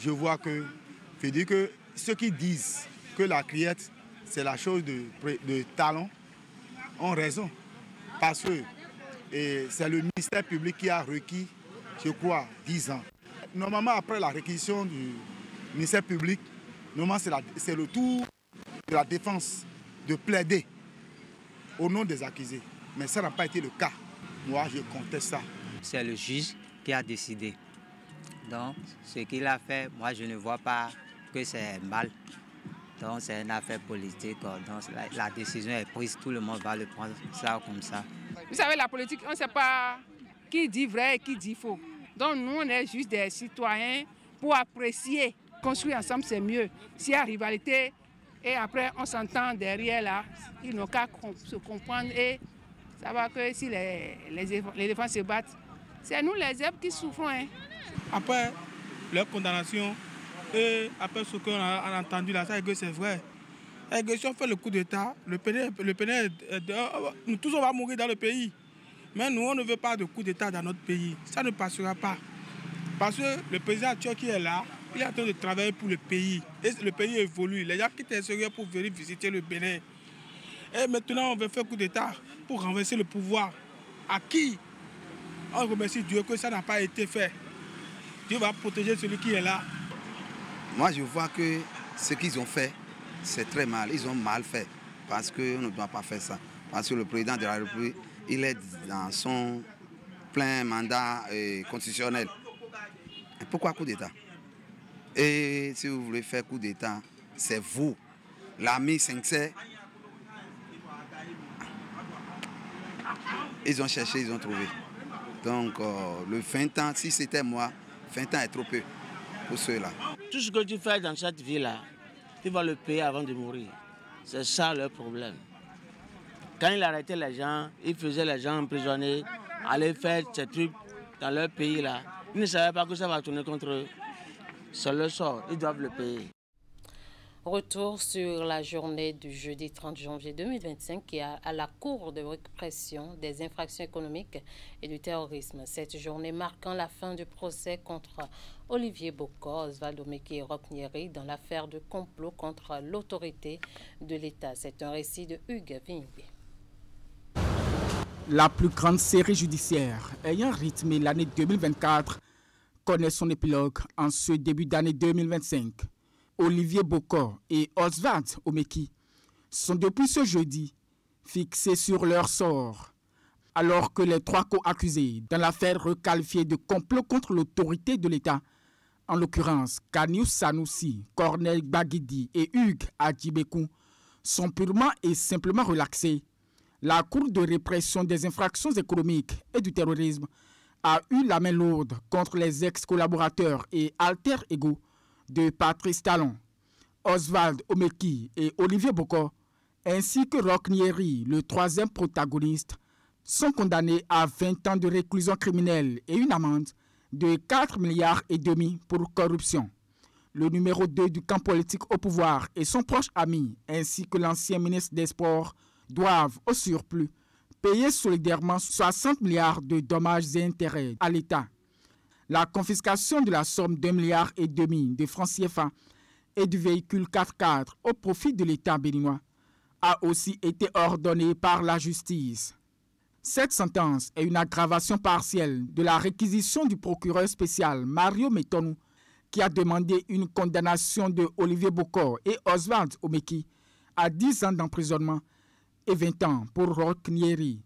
je vois que, je dis que ceux qui disent que la criette, c'est la chose de talent, ont raison. Parce que c'est le ministère public qui a requis, je crois, 10 ans. Normalement, après la réquisition du ministère public, normalement, c'est le tour de la défense de plaider au nom des accusés. Mais ça n'a pas été le cas. Moi, je conteste ça. C'est le juge qui a décidé. Donc, ce qu'il a fait, moi, je ne vois pas que c'est mal. Donc, c'est une affaire politique. Donc, la décision est prise, tout le monde va le prendre ça comme ça. Vous savez, la politique, on ne sait pas qui dit vrai et qui dit faux. Donc, nous, on est juste des citoyens pour apprécier. Construire ensemble, c'est mieux. S'il y a rivalité et après, on s'entend derrière là, ils n'ont qu'à se comprendre et savoir que si les éléphants se battent, c'est nous les zèbres qui souffrons. Hein. Après leur condamnation et après ce qu'on a entendu là, ça c'est vrai. Et si on fait le coup d'État, le pénal, nous tous on va mourir dans le pays. Mais nous, on ne veut pas de coup d'État dans notre pays. Ça ne passera pas. Parce que le président actuel qui est là, il est en train de travailler pour le pays. Et le pays évolue. Les gens quittent l'extérieur pour venir visiter le Bénin. Et maintenant, on veut faire coup d'État pour renverser le pouvoir. À qui? On remercie Dieu que ça n'a pas été fait. Dieu va protéger celui qui est là. Moi, je vois que ce qu'ils ont fait, c'est très mal. Ils ont mal fait. Parce qu'on ne doit pas faire ça. Parce que le président de la République, il est dans son plein mandat constitutionnel. Et pourquoi coup d'État? Et si vous voulez faire coup d'État, c'est vous. L'armée 5C, ils ont cherché, ils ont trouvé. Donc le 20 ans, si c'était moi, 20 ans est trop peu pour ceux-là. Tout ce que tu fais dans cette vie-là, tu vas le payer avant de mourir. C'est ça le problème. Quand il arrêtait les gens, il faisait les gens emprisonnés, aller faire ces trucs dans leur pays-là. Ils ne savaient pas que ça va tourner contre eux. C'est le sort, ils doivent le payer. Retour sur la journée du jeudi 30 janvier 2025 qui a à la Cour de répression des infractions économiques et du terrorisme. Cette journée marquant la fin du procès contre Olivier Bokor, Oswald Omeki et Roch Nyeri dans l'affaire de complot contre l'autorité de l'État. C'est un récit de Hugues Vingbe. La plus grande série judiciaire ayant rythmé l'année 2024 connaît son épilogue en ce début d'année 2025. Olivier Bokor et Oswald Omeki sont depuis ce jeudi fixés sur leur sort, alors que les trois co-accusés dans l'affaire requalifiée de complot contre l'autorité de l'État, en l'occurrence Kaniou Sanoussi, Corneille Baguidi et Hugues Adjibekou, sont purement et simplement relaxés. La Cour de répression des infractions économiques et du terrorisme a eu la main lourde contre les ex-collaborateurs et alter ego de Patrice Talon, Oswald Omeki et Olivier Bokor, ainsi que Roch Nyeri, le troisième protagoniste, sont condamnés à 20 ans de réclusion criminelle et une amende de 4,5 milliards pour corruption. Le numéro 2 du camp politique au pouvoir et son proche ami, ainsi que l'ancien ministre des Sports, doivent au surplus payer solidairement 60 milliards de dommages et intérêts à l'État. La confiscation de la somme d'1,5 milliard de francs CFA et du véhicule 4x4 au profit de l'État béninois a aussi été ordonnée par la justice. Cette sentence est une aggravation partielle de la réquisition du procureur spécial Mario Metonou qui a demandé une condamnation de Olivier Bokor et Oswald Omeki à 10 ans d'emprisonnement et 20 ans pour Roch Nyeri.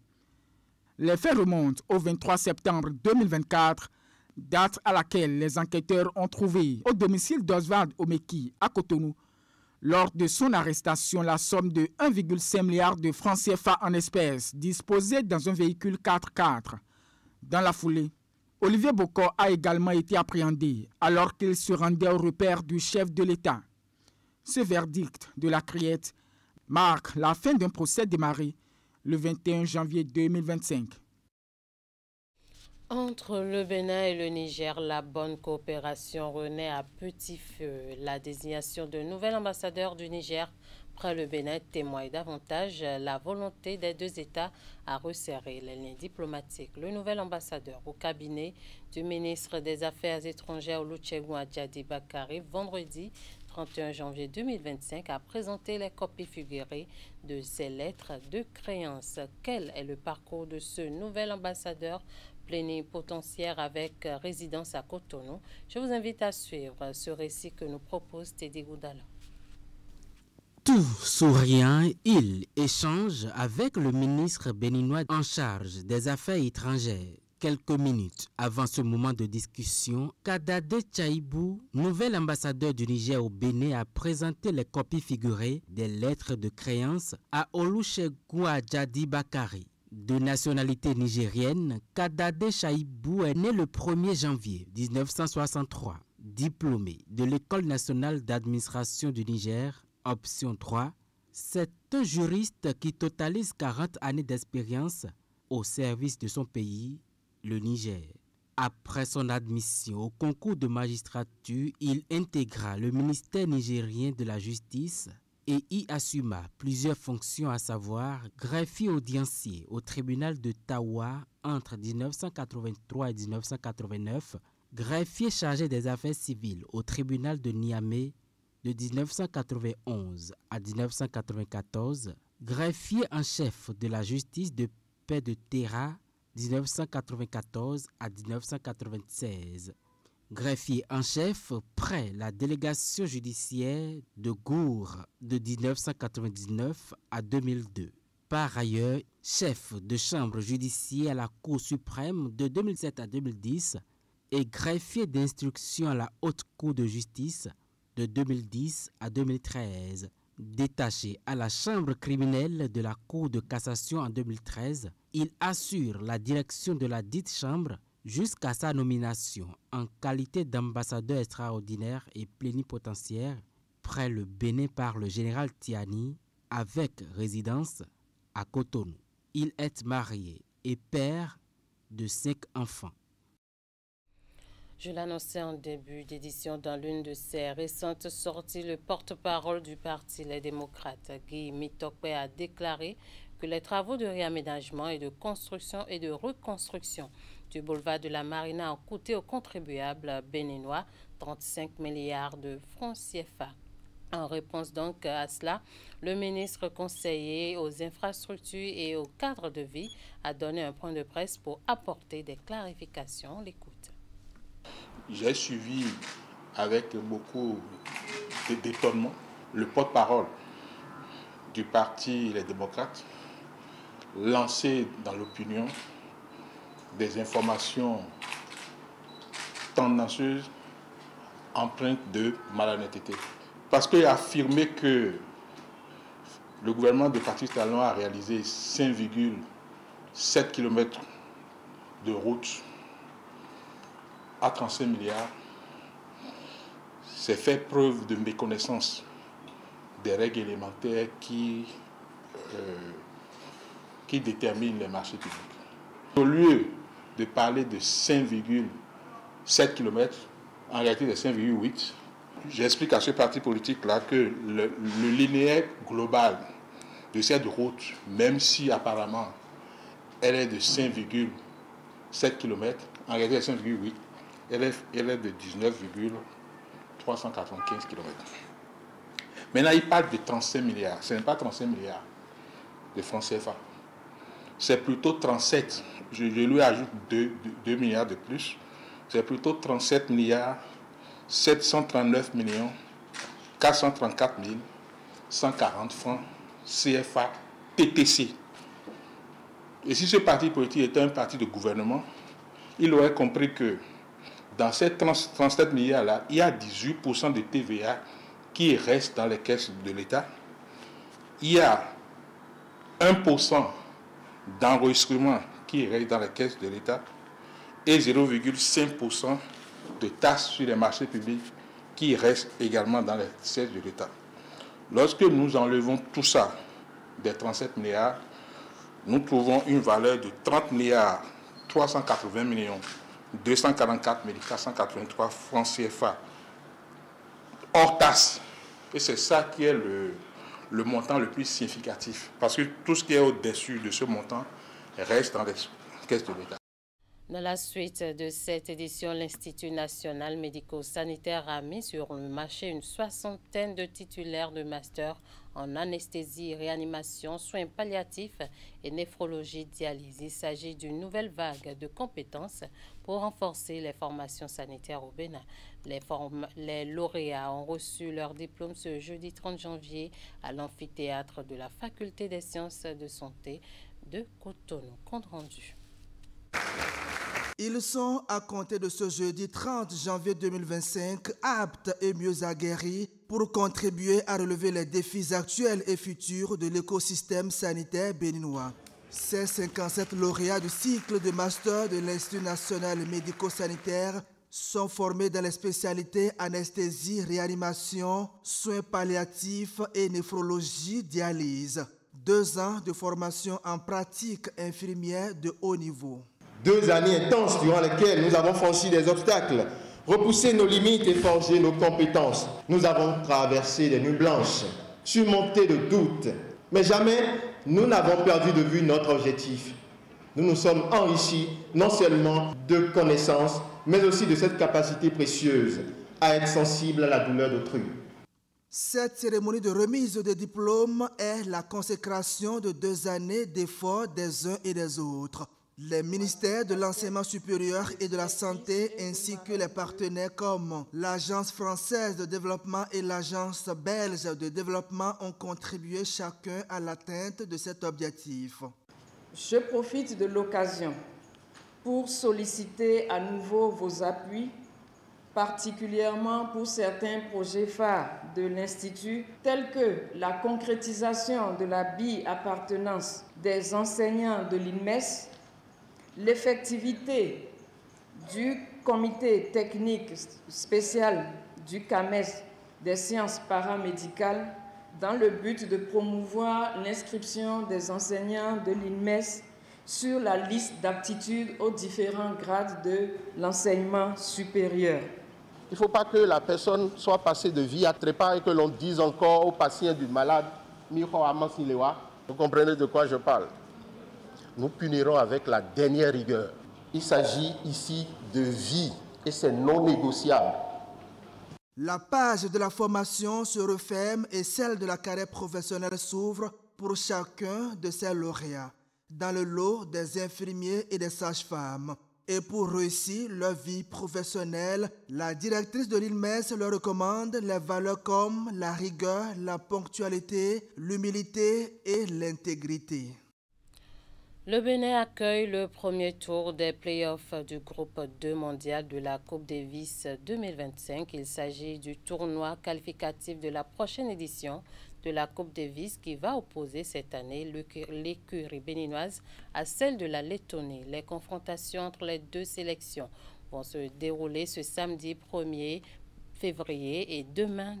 Les faits remontent au 23 septembre 2024, date à laquelle les enquêteurs ont trouvé au domicile d'Oswald Omeki à Cotonou, lors de son arrestation, la somme de 1,5 milliard de francs CFA en espèces disposée dans un véhicule 4x4. Dans la foulée, Olivier Bokor a également été appréhendé alors qu'il se rendait au repère du chef de l'État. Ce verdict de la criette marque la fin d'un procès démarré le 21 janvier 2025. Entre le Bénin et le Niger, la bonne coopération renaît à petit feu. La désignation de nouvel ambassadeur du Niger près le Bénin témoigne davantage la volonté des deux États à resserrer les liens diplomatiques. Le nouvel ambassadeur au cabinet du ministre des Affaires étrangères Olusegun Ajadi Bakari, vendredi 31 janvier 2025, a présenté les copies figurées de ces lettres de créance. Quel est le parcours de ce nouvel ambassadeur plénipotentiaire avec résidence à Cotonou? Je vous invite à suivre ce récit que nous propose Teddy Goudala. Tout souriant, il échange avec le ministre béninois en charge des Affaires étrangères. Quelques minutes avant ce moment de discussion, Kadade Chaibou, nouvel ambassadeur du Niger au Bénin, a présenté les copies figurées des lettres de créance à Olusegun Ajadi Bakari. De nationalité nigérienne, Kadade Chaibou est né le 1er janvier 1963, diplômé de l'École nationale d'administration du Niger, option 3. C'est un juriste qui totalise 40 années d'expérience au service de son pays, le Niger. Après son admission au concours de magistrature, il intégra le ministère nigérien de la Justice et y assuma plusieurs fonctions, à savoir greffier audiencier au tribunal de Tawa entre 1983 et 1989, greffier chargé des affaires civiles au tribunal de Niamey de 1991 à 1994, greffier en chef de la justice de paix de Terra 1994 à 1996, greffier en chef près la délégation judiciaire de Gour de 1999 à 2002. Par ailleurs, chef de chambre judiciaire à la Cour suprême de 2007 à 2010 et greffier d'instruction à la Haute Cour de justice de 2010 à 2013. Détaché à la chambre criminelle de la Cour de cassation en 2013, il assure la direction de la dite chambre jusqu'à sa nomination en qualité d'ambassadeur extraordinaire et plénipotentiaire près le Bénin par le général Tiani avec résidence à Cotonou. Il est marié et père de 5 enfants. Je l'annonçais en début d'édition dans l'une de ses récentes sorties, le porte-parole du parti Les Démocrates, Guy Mitokpe, a déclaré que les travaux de réaménagement et de construction et de reconstruction du boulevard de la Marina ont coûté aux contribuables béninois 35 milliards de francs CFA. En réponse donc à cela, le ministre conseiller aux infrastructures et au cadre de vie a donné un point de presse pour apporter des clarifications. L'écoute. J'ai suivi avec beaucoup d'étonnement le porte-parole du parti Les Démocrates lancer dans l'opinion des informations tendancieuses empreintes de malhonnêteté. Parce qu'il a affirmé que le gouvernement de Patrice Talon a réalisé 5,7 km de route à 35 milliards, c'est fait preuve de méconnaissance des règles élémentaires qui déterminent les marchés publics. Au lieu de parler de 5,7 km, en réalité de 5,8, j'explique à ce parti politique-là que le linéaire global de cette route, même si apparemment elle est de 5,7 km, en réalité de 5,8, elle est de 19,395 km. Maintenant, il parle de 35 milliards. Ce n'est pas 35 milliards de francs CFA. C'est plutôt 37. Je lui ajoute 2 milliards de plus. C'est plutôt 37 milliards 739 millions 434 140 francs CFA TTC. Et si ce parti politique était un parti de gouvernement, il aurait compris que dans ces 37 milliards-là, il y a 18% de TVA qui reste dans les caisses de l'État. Il y a 1% d'enregistrement qui reste dans les caisses de l'État et 0,5% de taxes sur les marchés publics qui restent également dans les caisses de l'État. Lorsque nous enlevons tout ça des 37 milliards, nous trouvons une valeur de 30 milliards 380 millions 244 483 francs CFA hors taxe. Et c'est ça qui est le montant le plus significatif. Parce que tout ce qui est au-dessus de ce montant reste dans les caisses de l'État. Dans la suite de cette édition, l'Institut national médico-sanitaire a mis sur le marché une soixantaine de titulaires de master en anesthésie, réanimation, soins palliatifs et néphrologie dialyse. Il s'agit d'une nouvelle vague de compétences pour renforcer les formations sanitaires au Bénin. Les lauréats ont reçu leur diplôme ce jeudi 30 janvier à l'amphithéâtre de la Faculté des sciences de santé de Cotonou. Compte rendu. Ils sont, à compter de ce jeudi 30 janvier 2025, aptes et mieux aguerris pour contribuer à relever les défis actuels et futurs de l'écosystème sanitaire béninois. Ces 57 lauréats du cycle de master de l'Institut national médico-sanitaire sont formés dans les spécialités anesthésie, réanimation, soins palliatifs et néphrologie dialyse. 2 ans de formation en pratique infirmière de haut niveau. 2 années intenses durant lesquelles nous avons franchi des obstacles, repoussé nos limites et forgé nos compétences. Nous avons traversé des nuits blanches, surmonté de doutes, mais jamais nous n'avons perdu de vue notre objectif. Nous nous sommes enrichis non seulement de connaissances, mais aussi de cette capacité précieuse à être sensible à la douleur d'autrui. Cette cérémonie de remise des diplômes est la consécration de 2 années d'efforts des uns et des autres. Les ministères de l'enseignement supérieur et de la santé ainsi que les partenaires comme l'Agence française de développement et l'Agence belge de développement ont contribué chacun à l'atteinte de cet objectif. Je profite de l'occasion pour solliciter à nouveau vos appuis, particulièrement pour certains projets phares de l'Institut, tels que la concrétisation de la bi-appartenance des enseignants de l'INMES, l'effectivité du comité technique spécial du CAMES des sciences paramédicales dans le but de promouvoir l'inscription des enseignants de l'INMES sur la liste d'aptitudes aux différents grades de l'enseignement supérieur. Il ne faut pas que la personne soit passée de vie à trépas et que l'on dise encore aux patients du malade, vous comprenez de quoi je parle? Nous punirons avec la dernière rigueur. Il s'agit ici de vie et c'est non négociable. La page de la formation se referme et celle de la carrière professionnelle s'ouvre pour chacun de ces lauréats, dans le lot des infirmiers et des sages-femmes. Et pour réussir leur vie professionnelle, la directrice de l'INMES leur recommande les valeurs comme la rigueur, la ponctualité, l'humilité et l'intégrité. Le Bénin accueille le premier tour des playoffs du groupe 2 mondial de la Coupe Davis 2025. Il s'agit du tournoi qualificatif de la prochaine édition de la Coupe Davis qui va opposer cette année l'écurie béninoise à celle de la Lettonie. Les confrontations entre les 2 sélections vont se dérouler ce samedi 1er février et demain,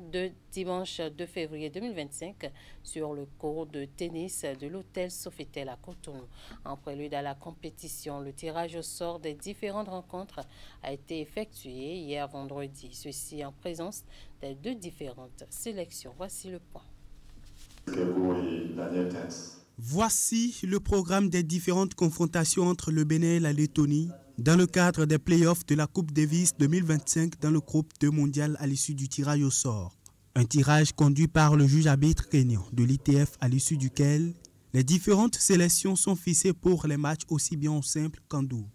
dimanche 2 février 2025, sur le court de tennis de l'hôtel Sofitel à Cotonou. En prélude à la compétition, le tirage au sort des différentes rencontres a été effectué hier vendredi. Ceci en présence des 2 différentes sélections. Voici le point. Voici le programme des différentes confrontations entre le Bénin et la Lettonie dans le cadre des playoffs de la Coupe Davis 2025 dans le groupe 2 mondial à l'issue du tirage au sort. Un tirage conduit par le juge arbitre kényan de l'ITF à l'issue duquel les différentes sélections sont fixées pour les matchs aussi bien en simple qu'en double.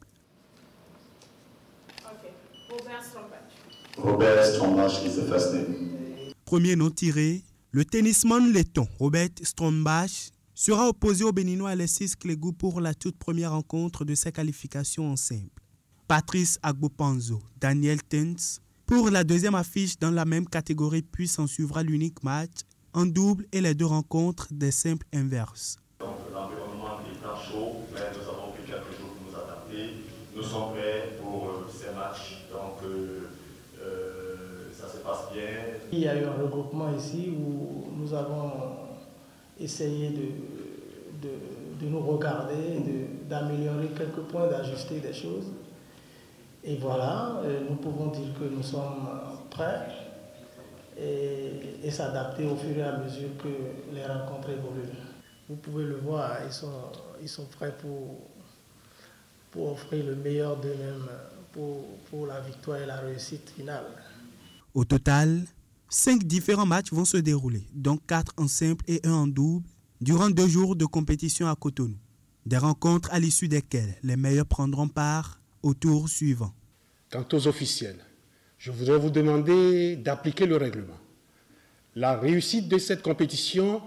Robert Strombach is the first name. Premier nom tiré, le tennisman letton Robert Strombach sera opposé au Béninois Alexis Clégou pour la toute première rencontre de ses qualifications en simple. Patrice Agbopanzo, Daniel Tens pour la deuxième affiche dans la même catégorie, puis s'en suivra l'unique match en double et les 2 rencontres des simples inverses. L'environnement étant chaud, mais nous avons pris quelques jours pour nous adapter. Nous sommes prêts pour ces matchs, donc ça se passe bien. Il y a eu un regroupement ici où nous avons essayé de nous regarder, d'améliorer quelques points, d'ajuster des choses. Et voilà, nous pouvons dire que nous sommes prêts et s'adapter au fur et à mesure que les rencontres évoluent. Vous pouvez le voir, ils sont prêts pour offrir le meilleur d'eux-mêmes pour la victoire et la réussite finale. Au total, 5 différents matchs vont se dérouler, dont 4 en simple et 1 en double, durant 2 jours de compétition à Cotonou. Des rencontres à l'issue desquelles les meilleurs prendront part au tour suivant. Quant aux officiels, je voudrais vous demander d'appliquer le règlement. La réussite de cette compétition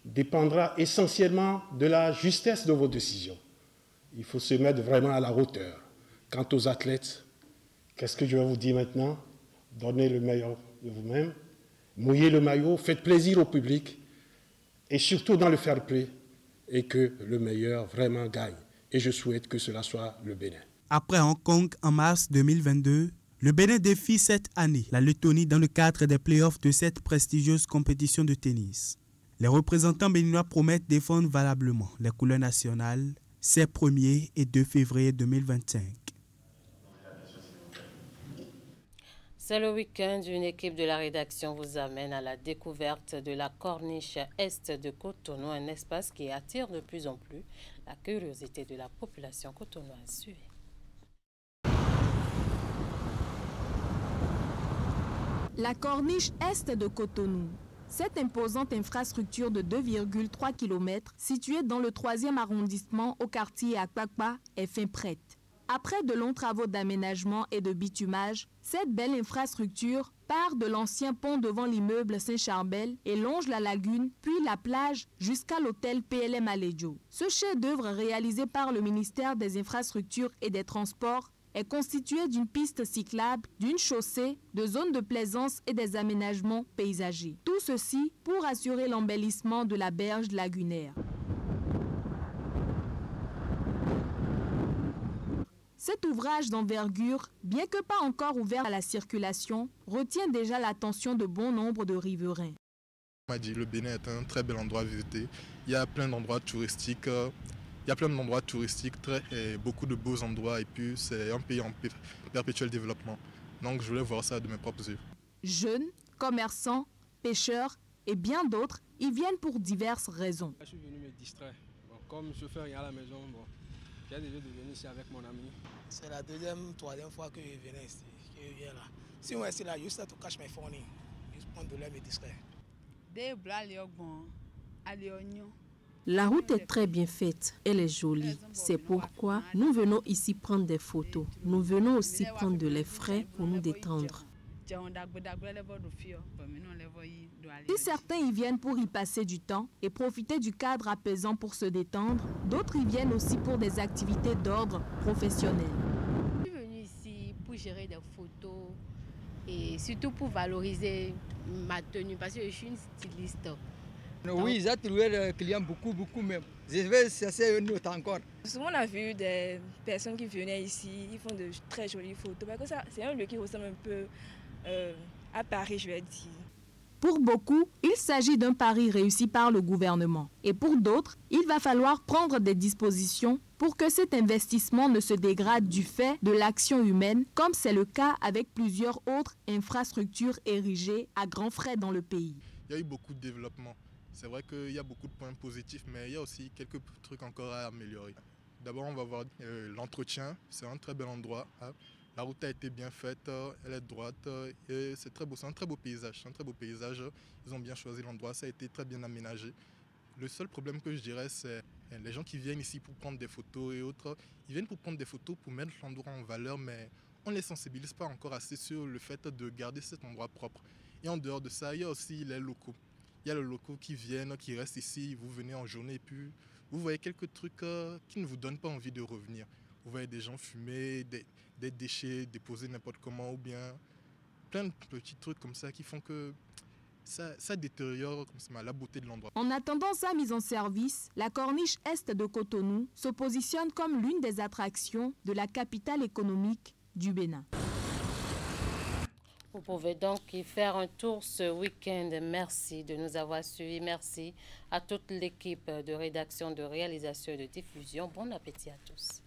dépendra essentiellement de la justesse de vos décisions. Il faut se mettre vraiment à la hauteur. Quant aux athlètes, qu'est-ce que je vais vous dire maintenant? Donnez le meilleur de vous-même, mouillez le maillot, faites plaisir au public et surtout dans le fair play et que le meilleur vraiment gagne. Et je souhaite que cela soit le Bénin. Après Hong Kong en mars 2022, le Bénin défie cette année la Lettonie dans le cadre des playoffs de cette prestigieuse compétition de tennis. Les représentants béninois promettent défendre valablement les couleurs nationales ces 1er et 2 février 2025. C'est le week-end, une équipe de la rédaction vous amène à la découverte de la corniche est de Cotonou, un espace qui attire de plus en plus la curiosité de la population cotonoise. La corniche est de Cotonou. Cette imposante infrastructure de 2,3 km située dans le 3e arrondissement au quartier Akpakpa est fin prête. Après de longs travaux d'aménagement et de bitumage, cette belle infrastructure part de l'ancien pont devant l'immeuble Saint-Charbel et longe la lagune, puis la plage jusqu'à l'hôtel PLM Aledjo. Ce chef-d'œuvre réalisé par le ministère des Infrastructures et des Transports est constitué d'une piste cyclable, d'une chaussée, de zones de plaisance et des aménagements paysagers. Tout ceci pour assurer l'embellissement de la berge lagunaire. Cet ouvrage d'envergure, bien que pas encore ouvert à la circulation, retient déjà l'attention de bon nombre de riverains. On m'a dit que le Bénin est un très bel endroit à visiter. Il y a plein d'endroits touristiques. Beaucoup de beaux endroits et puis c'est un pays en perpétuel développement. Donc je voulais voir ça de mes propres yeux. Jeunes, commerçants, pêcheurs et bien d'autres y viennent pour diverses raisons. Je suis venu me distraire. Comme je fais rien à la maison, j'ai déjà de venir ici avec mon ami. C'est la 2e, 3e fois que je viens ici, là. Si on est là, juste to cache mes fournis, juste prendre de l'air me distraire. La route est très bien faite, elle est jolie. C'est pourquoi nous venons ici prendre des photos. Nous venons aussi prendre de l'air frais pour nous détendre. Si certains y viennent pour y passer du temps et profiter du cadre apaisant pour se détendre, d'autres y viennent aussi pour des activités d'ordre professionnel. Je suis venue ici pour gérer des photos et surtout pour valoriser ma tenue parce que je suis une styliste. Oui, j'ai trouvé des clients beaucoup même. Je vais chercher une autre encore. Souvent, on a vu des personnes qui venaient ici, ils font de très jolies photos. Parce que c'est un lieu qui ressemble un peu à Paris, je vais dire. Pour beaucoup, il s'agit d'un pari réussi par le gouvernement. Et pour d'autres, il va falloir prendre des dispositions pour que cet investissement ne se dégrade du fait de l'action humaine, comme c'est le cas avec plusieurs autres infrastructures érigées à grands frais dans le pays. Il y a eu beaucoup de développement. C'est vrai qu'il y a beaucoup de points positifs, mais il y a aussi quelques trucs encore à améliorer. D'abord, on va voir l'entretien. C'est un très bel endroit. La route a été bien faite, elle est droite et c'est très beau. C'est un très beau paysage. Ils ont bien choisi l'endroit, ça a été très bien aménagé. Le seul problème que je dirais, c'est les gens qui viennent ici pour prendre des photos et autres. Ils viennent pour prendre des photos, pour mettre l'endroit en valeur, mais on ne les sensibilise pas encore assez sur le fait de garder cet endroit propre. Et en dehors de ça, il y a aussi les locaux. Il y a les locaux qui viennent, qui restent ici, vous venez en journée et puis vous voyez quelques trucs qui ne vous donnent pas envie de revenir. Vous voyez des gens fumer, des déchets déposés n'importe comment ou bien plein de petits trucs comme ça qui font que ça détériore la beauté de l'endroit. En attendant sa mise en service, la corniche est de Cotonou se positionne comme l'une des attractions de la capitale économique du Bénin. Vous pouvez donc y faire un tour ce week-end. Merci de nous avoir suivis. Merci à toute l'équipe de rédaction, de réalisation et de diffusion. Bon appétit à tous.